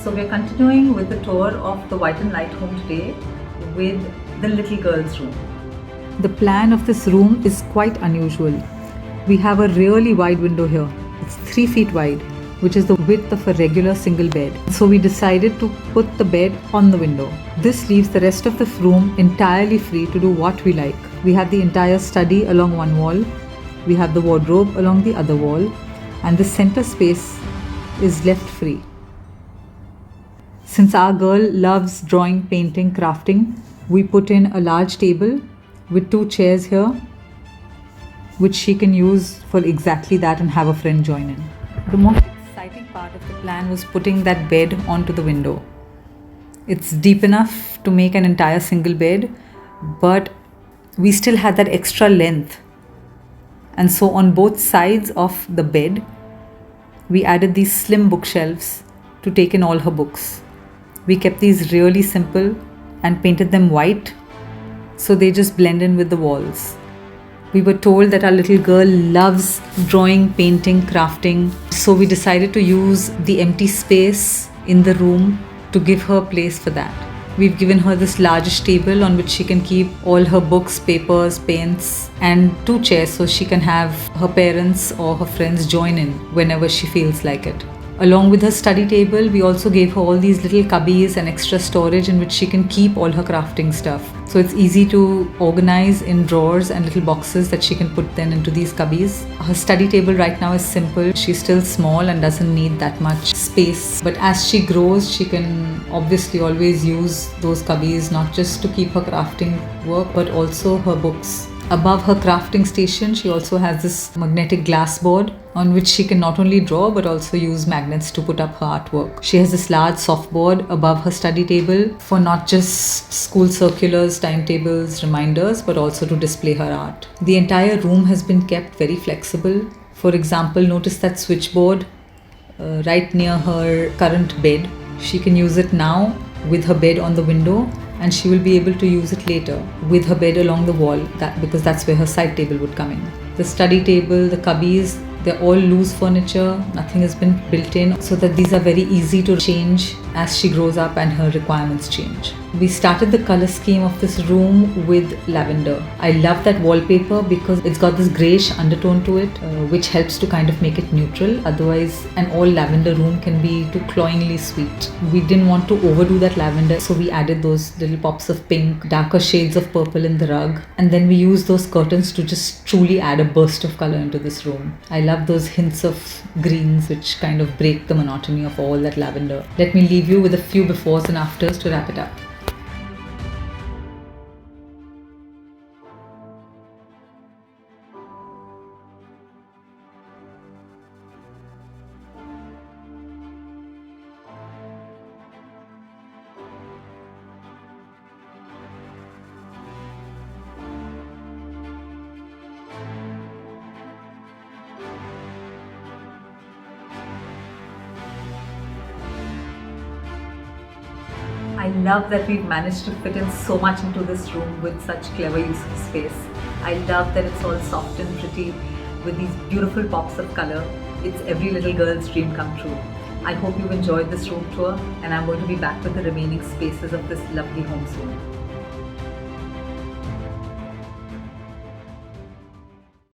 So we're continuing with the tour of the White and Light home today with the little girl's room. The plan of this room is quite unusual. We have a really wide window here. It's 3 feet wide, which is the width of a regular single bed. So we decided to put the bed on the window. This leaves the rest of the room entirely free to do what we like. We have the entire study along one wall. We have the wardrobe along the other wall, and the center space is left free. Since our girl loves drawing, painting, crafting, we put in a large table with 2 chairs here, which she can use for exactly that and have a friend join in. The most exciting part of the plan was putting that bed onto the window. It's deep enough to make an entire single bed, but we still had that extra length. And so on both sides of the bed, we added these slim bookshelves to take in all her books. We kept these really simple and painted them white, so they just blend in with the walls. We were told that our little girl loves drawing, painting, crafting, so we decided to use the empty space in the room to give her a place for that. We've given her this largish table on which she can keep all her books, papers, paints, and 2 chairs so she can have her parents or her friends join in whenever she feels like it. Along with her study table, we also gave her all these little cubbies and extra storage in which she can keep all her crafting stuff. So it's easy to organize in drawers and little boxes that she can put then into these cubbies. Her study table right now is simple. She's still small and doesn't need that much space. But as she grows, she can obviously always use those cubbies, not just to keep her crafting work, but also her books. Above her crafting station, she also has this magnetic glass board on which she can not only draw but also use magnets to put up her artwork. She has this large softboard above her study table for not just school circulars, timetables, reminders, but also to display her art. The entire room has been kept very flexible. For example, notice that switchboard right near her current bed. She can use it now with her bed on the window, and she will be able to use it later with her bed along the wall, because that's where her side table would come in. The study table, the cubbies, they're all loose furniture. Nothing has been built in, so that these are very easy to change as she grows up and her requirements change. We started the color scheme of this room with lavender. I love that wallpaper because it's got this greyish undertone to it, which helps to kind of make it neutral. Otherwise, an all lavender room can be too cloyingly sweet. We didn't want to overdo that lavender, so we added those little pops of pink, darker shades of purple in the rug, and then we used those curtains to just truly add a burst of color into this room. I love those hints of greens which kind of break the monotony of all that lavender. Let me leave you with a few befores and afters to wrap it up. I love that we've managed to fit in so much into this room with such clever use of space. I love that it's all soft and pretty with these beautiful pops of color. It's every little girl's dream come true. I hope you've enjoyed this room tour, and I'm going to be back with the remaining spaces of this lovely home soon.